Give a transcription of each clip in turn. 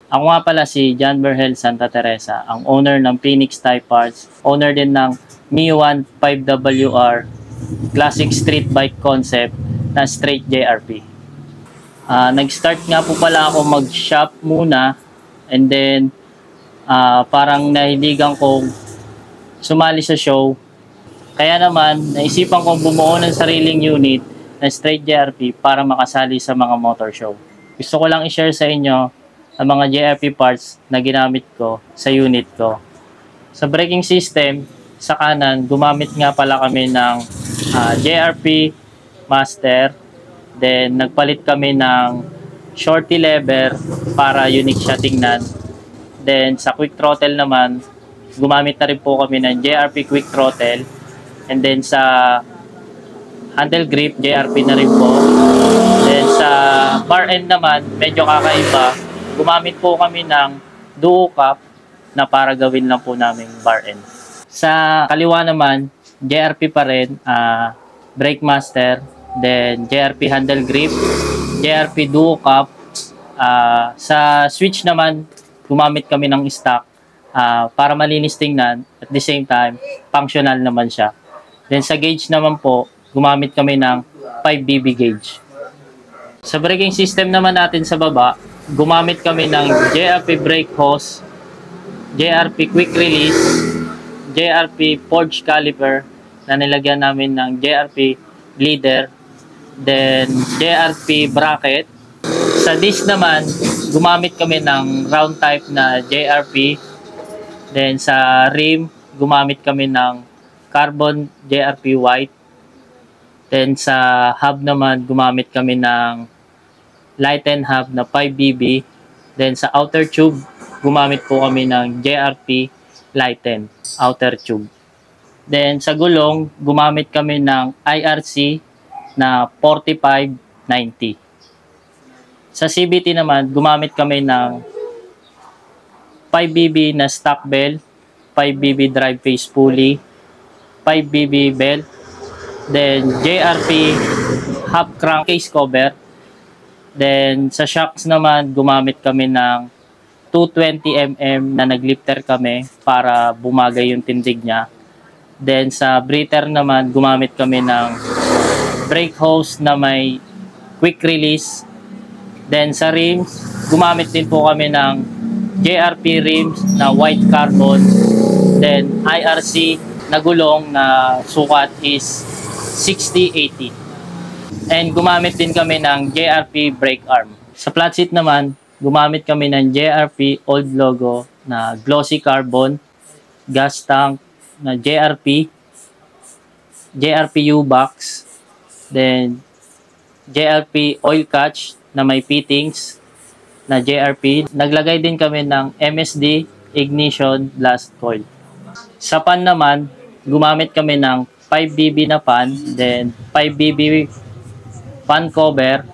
Ako nga pala si John Berhel Santa Teresa, ang owner ng Phoenix Type Parts, owner din ng Mi-1 5WR Classic Street Bike Concept na straight JRP. Nag-start nga po pala ako mag-shop muna and then parang nahiligan kong sumali sa show. Kaya naman, naisipan kong bumuo ng sariling unit na straight JRP para makasali sa mga motor show. Gusto ko lang i-share sa inyo ang mga JRP parts na ginamit ko sa unit ko. Sa braking system, sa kanan, gumamit nga pala kami ng JRP Master. Then, nagpalit kami ng shorty lever para unique siya tingnan. Then, sa quick throttle naman, gumamit na rin po kami ng JRP quick throttle. And then, sa handle grip, JRP na rin po. Then, sa bar end naman, medyo kakaiba. Gumamit po kami ng duo cap na para gawin lang po namin bar end. Sa kaliwa naman, JRP pa rin, brake master, then JRP handle grip, JRP duo cap. Sa switch naman, gumamit kami ng stock para malinis tingnan. At the same time, functional naman siya. Then sa gauge naman po, gumamit kami ng 5BB gauge. Sa braking system naman natin sa baba, gumamit kami ng JRP brake hose, JRP quick release, JRP forge caliper na nilagyan namin ng JRP leader, then JRP bracket. Sa disc naman, gumamit kami ng round type na JRP. Then sa rim, gumamit kami ng carbon JRP white. Then sa hub naman, gumamit kami ng lighten hub na 5BB. Then sa outer tube, gumamit po kami ng JRP lighten outer tube. Then sa gulong, gumamit kami ng IRC na 4590. Sa CVT naman, gumamit kami ng 5BB na stock belt, 5BB drive face pulley, 5BB belt, then JRP half crankcase cover. Then sa shocks naman, gumamit kami ng 220mm na naglifter kami para bumagay yung tindig niya. Then sa breather naman, gumamit kami ng brake hose na may quick release. Then sa rims, gumamit din po kami ng JRP rims na white carbon. Then IRC na gulong na sukat is 6080. And gumamit din kami ng JRP brake arm. Sa flat seat naman, gumamit kami ng JRP old logo na glossy carbon, gas tank na JRP, JRP U-box, then JRP oil catch na may fittings na JRP. Naglagay din kami ng MSD ignition blast coil. Sa pan naman, gumamit kami ng 5BB na pan, then 5BB pan cover.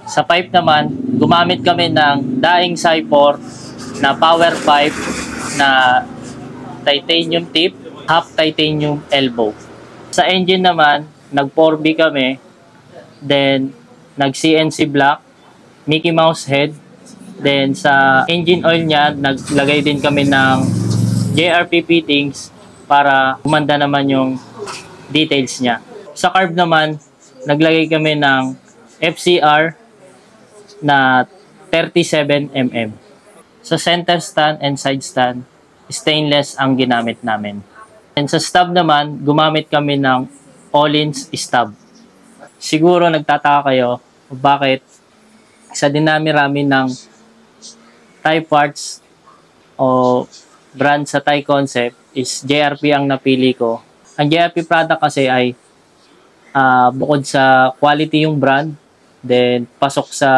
Sa pipe naman, gumamit kami ng daing Cypher na power pipe na titanium tip, half titanium elbow. Sa engine naman, nag 4B kami, then nag CNC block, Mickey Mouse head, then sa engine oil niya, naglagay din kami ng JRP fittings para gumanda naman yung details niya. Sa carb naman, naglagay kami ng FCR na 37mm. Sa center stand and side stand, stainless ang ginamit namin. And sa stub naman, gumamit kami ng Öhlins stub. Siguro nagtataka kayo bakit sa dinami-rami ng Thai parts o brand sa Thai concept is JRP ang napili ko. Ang JRP product kasi ay bukod sa quality yung brand, then pasok sa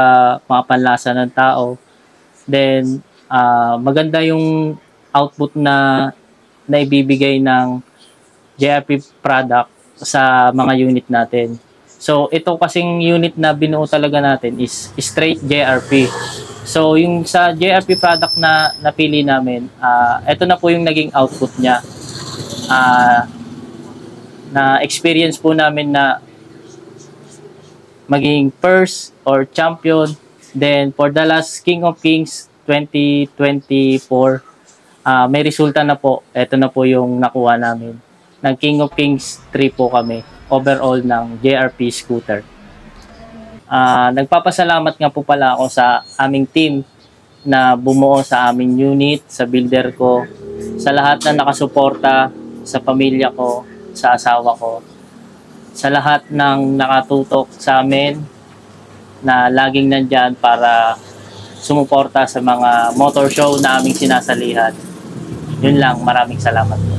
mga panlasa ng tao, then maganda yung output na naibibigay ng JRP product sa mga unit natin. So ito kasing unit na binuo talaga natin is straight JRP. So yung sa JRP product na napili namin, ito na po yung naging output niya. Na experience po namin na maging first or champion. Then for the last King of Kings 2024, may resulta na po. Ito na po yung nakuha namin. Ng King of Kings 3 po kami, overall ng JRP scooter. Nagpapasalamat nga po pala ako sa aming team na bumuo sa aming unit, sa builder ko, sa lahat na nakasuporta, sa pamilya ko, sa asawa ko, sa lahat ng nakatutok sa amin na laging nandyan para sumuporta sa mga motor show na aming sinasalihan. Yun lang, maraming salamat po.